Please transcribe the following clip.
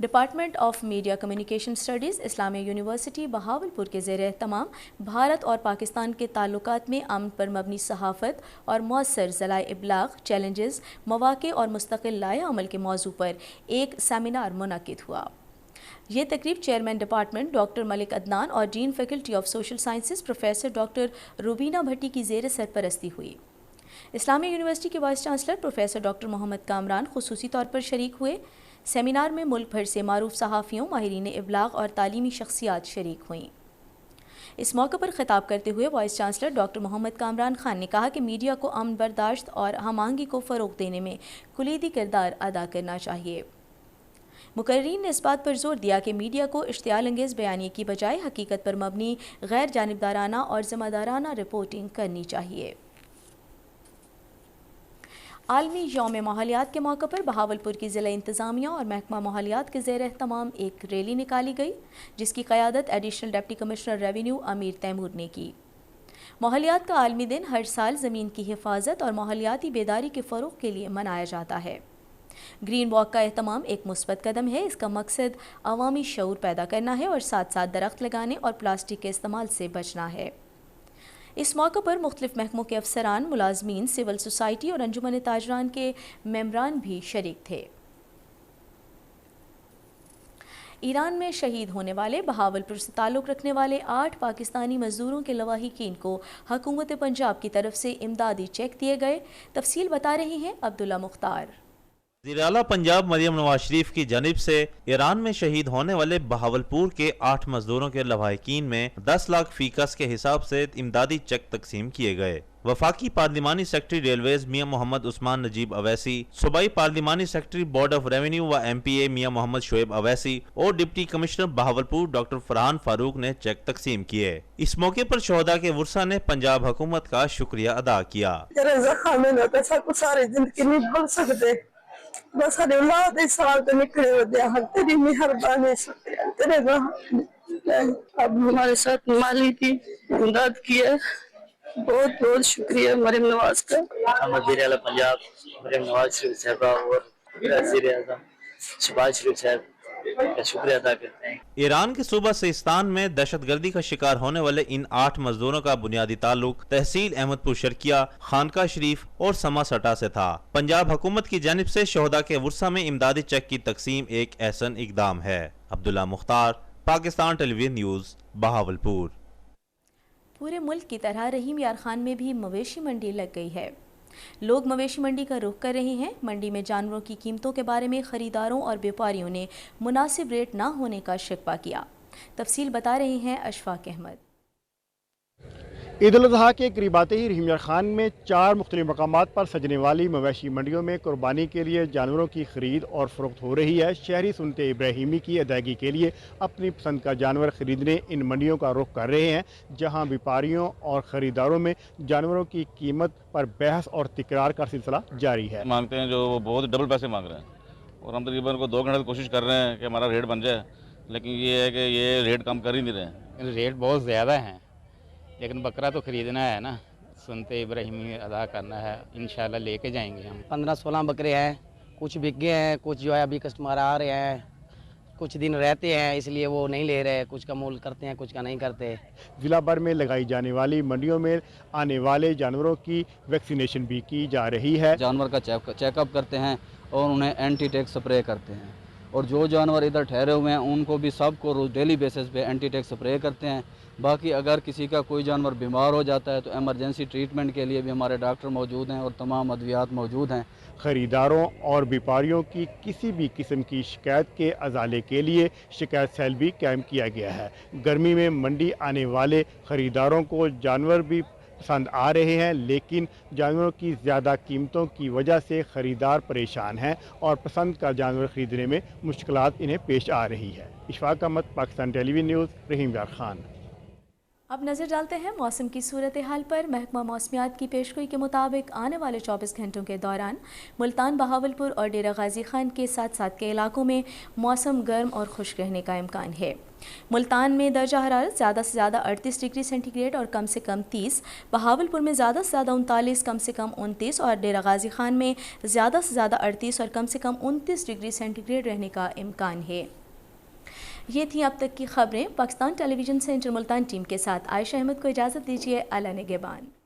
Department of media communication studies Islamia university Bahawalpur کے زیر اہتمام بھارت اور پاکستان کے تعلقات میں امن پر مبنی صحافت اور مؤثر ذرائع ابلاغ، چیلنجز، مواقع اور مستقل لائحہ عمل کے موضوع پر ایک سیمینار منعقد ہوا۔ یہ تقریب chairman department doctor Malik Adnan اور dean faculty of social sciences professor doctor Rubina Bhatti کی زیر سرپرستی ہوئی۔ اسلامیہ یونیورسٹی کے vice chancellor professor doctor Muhammad Kamran خصوصی طور پر شریک ہوئے۔ سیمینار میں ملک بھر سے معروف صحافیوں، ماہرین ابلاغ اور تعلیمی شخصیات شریک ہوئیں۔ اس موقع پر خطاب کرتے ہوئے vice chancellor doctor Muhammad Kamran Khan نے کہا کہ میڈیا کو امن برداشت اور ہم آہنگی کو فروغ دینے میں کلیدی کردار ادا کرنا چاہیے۔ مقررین نے اس بات پر زور دیا کہ میڈیا کو اشتعال انگیز بیانیے کی بجائے حقیقت پر مبنی غیر جانبدارانہ اور ذمہ دارانہ رپورٹنگ کرنی چاہیے۔ عالمی یوم ماحولیات کے موقع پر بہاولپور کی ضلع انتظامیہ اور محکمہ ماحولیات کے زیر اہتمام ایک ریلی نکالی گئی، جس کی قیادت ایڈیشنل ڈپٹی کمشنر ریونیو امیر تیمور نے کی۔ ماحولیات کا عالمی دن ہر سال زمین کی حفاظت اور ماحولیاتی بیداری کے فروغ کے لیے منایا جاتا ہے۔ گرین واک کا اہتمام ایک مثبت قدم ہے۔ اس کا مقصد عوامی شعور پیدا کرنا ہے اور ساتھ ساتھ درخت لگانے اور پلاسٹک کے استعمال سے بچنا ہے۔ اس موقع پر مختلف محکموں کے افسران، ملازمین، سول سوسائٹی اور انجمن تاجران کے ممبران بھی شریک تھے۔ ایران میں شہید ہونے والے بہاولپور سے تعلق رکھنے والے 8 پاکستانی مزدوروں کے لواحقین کو حکومت پنجاب کی طرف سے امدادی چیک دیے گئے۔ تفصیل بتا رہے ہیں عبداللہ مختار۔ وزیر اعلیٰ پنجاب مریم نواز شریف کی جانب سے ایران میں شہید ہونے والے بہاولپور کے 8 مزدوروں کے لواحقین میں 10 لاکھ فی کس کے حساب سے امدادی چیک تقسیم کیے گئے۔ وفاقی پارلیمانی سیکرٹری ریلویز میاں محمد عثمان نجیب اویسی، صوبائی پارلیمانی سیکرٹری بورڈ آف ریونیو و M P A Mian Muhammad Shoaib Owaisi اور deputy commissioner Bahawalpur doctor Farhan Farooq نے چیک تقسیم کیے۔ اس موقع پر شہداء کے ورثاء نے پنجاب حکومت کا شکریہ ادا کیا۔ ساری زندگی نہیں بھول سکتے، بس ہر اولاد اس سال تو نکلے ہو دیا، تیری مہربانی شکریہ تیرے اب ہمارے ساتھ مالی کی امداد کی ہے، بہت بہت شکریہ مریم نواز کا۔ وزیر اعلیٰ پنجاب مریم نواز شریف صاحبہ اور وزیر اعظم شہباز شریف صاحب کا شکریہ ادا کرتے ہیں۔ ایران کے صوبہ سیستان میں دہشت گردی کا شکار ہونے والے ان 8 مزدوروں کا بنیادی تعلق تحصیل احمد پور شرکیہ، خانقاہ شریف اور سما سٹا سے تھا۔ پنجاب حکومت کی جانب سے شہداء کے ورثاء میں امدادی چیک کی تقسیم ایک احسن اقدام ہے۔ عبداللہ مختار، پاکستان ٹیلی ویژن نیوز، بہاولپور۔ پورے ملک کی طرح رحیم یار خان میں بھی مویشی منڈی لگ گئی ہے۔ لوگ مویشی منڈی کا رخ کر رہے ہیں۔ منڈی میں جانوروں کی قیمتوں کے بارے میں خریداروں اور بیپاریوں نے مناسب ریٹ نہ ہونے کا شکوہ کیا۔ تفصیل بتا رہے ہیں اشفاق احمد۔ عید الاضحیٰ کے قریب آتے ہی رحیم یار خان میں 4 مختلف مقامات پر سجنے والی مویشی منڈیوں میں قربانی کے لیے جانوروں کی خرید اور فروخت ہو رہی ہے۔ شہری سنت ابراہیمی کی ادائیگی کے لیے اپنی پسند کا جانور خریدنے ان منڈیوں کا رخ کر رہے ہیں، جہاں بیپاریوں اور خریداروں میں جانوروں کی قیمت پر بحث اور تکرار کا سلسلہ جاری ہے۔ مانگتے ہیں جو وہ بہت ڈبل پیسے مانگ رہے ہیں، اور ہم تقریباً کو 2 گھنٹے کوشش کر رہے ہیں کہ ہمارا ریٹ بن جائے، لیکن یہ ہے کہ یہ ریٹ کم کر ہی نہیں رہے ہیں۔ ریٹ بہت زیادہ ہیں، لیکن بکرا تو خریدنا ہے نا، سنت ابراہیمی ادا کرنا ہے، انشاءاللہ لے کے جائیں گے ہم۔ 15-16 بکرے ہیں، کچھ بک گئے ہیں، کچھ جو ہے ابھی کسٹمر آ رہے ہیں، کچھ دن رہتے ہیں اس لیے وہ نہیں لے رہے، کچھ کا مول کرتے ہیں کچھ کا نہیں کرتے۔ ضلع بھر میں لگائی جانے والی منڈیوں میں آنے والے جانوروں کی ویکسینیشن بھی کی جا رہی ہے۔ جانور کا چیک اپ کرتے ہیں اور انہیں اینٹی ٹیک سپرے کرتے ہیں، اور جو جانور ادھر ٹھہرے ہوئے ہیں ان کو بھی سب کو ڈیلی بیسس پہ اینٹی ٹیک سپرے کرتے ہیں۔ باقی اگر کسی کا کوئی جانور بیمار ہو جاتا ہے تو ایمرجنسی ٹریٹمنٹ کے لیے بھی ہمارے ڈاکٹر موجود ہیں اور تمام ادویات موجود ہیں۔ خریداروں اور بیپاریوں کی کسی بھی قسم کی شکایت کے ازالے کے لیے شکایت سیل بھی قائم کیا گیا ہے۔ گرمی میں منڈی آنے والے خریداروں کو جانور بھی پسند آ رہے ہیں، لیکن جانوروں کی زیادہ قیمتوں کی وجہ سے خریدار پریشان ہیں اور پسند کا جانور خریدنے میں مشکلات انہیں پیش آ رہی ہے۔ اشفاق احمد، پاکستان ٹیلی ویژن نیوز، رحیم یار خان۔ اب نظر ڈالتے ہیں موسم کی صورتحال پر۔ محکمہ موسمیات کی پیشگوئی کے مطابق آنے والے 24 گھنٹوں کے دوران ملتان، بہاولپور اور ڈیرہ غازی خان کے ساتھ کے علاقوں میں موسم گرم اور خشک رہنے کا امکان ہے۔ ملتان میں درجہ حرارت زیادہ سے زیادہ 38 ڈگری سینٹی گریڈ اور کم سے کم 30، بہاولپور میں زیادہ سے زیادہ 39، کم سے کم 29 اور ڈیرہ غازی خان میں زیادہ سے زیادہ 38 اور کم سے کم 29 ڈگری سینٹی گریڈ رہنے کا امکان ہے۔ یہ تھیں اب تک کی خبریں۔ پاکستان ٹیلی ویژن سے انٹر ملتان ٹیم کے ساتھ عائشہ احمد کو اجازت دیجیے۔ اللہ نگہبان۔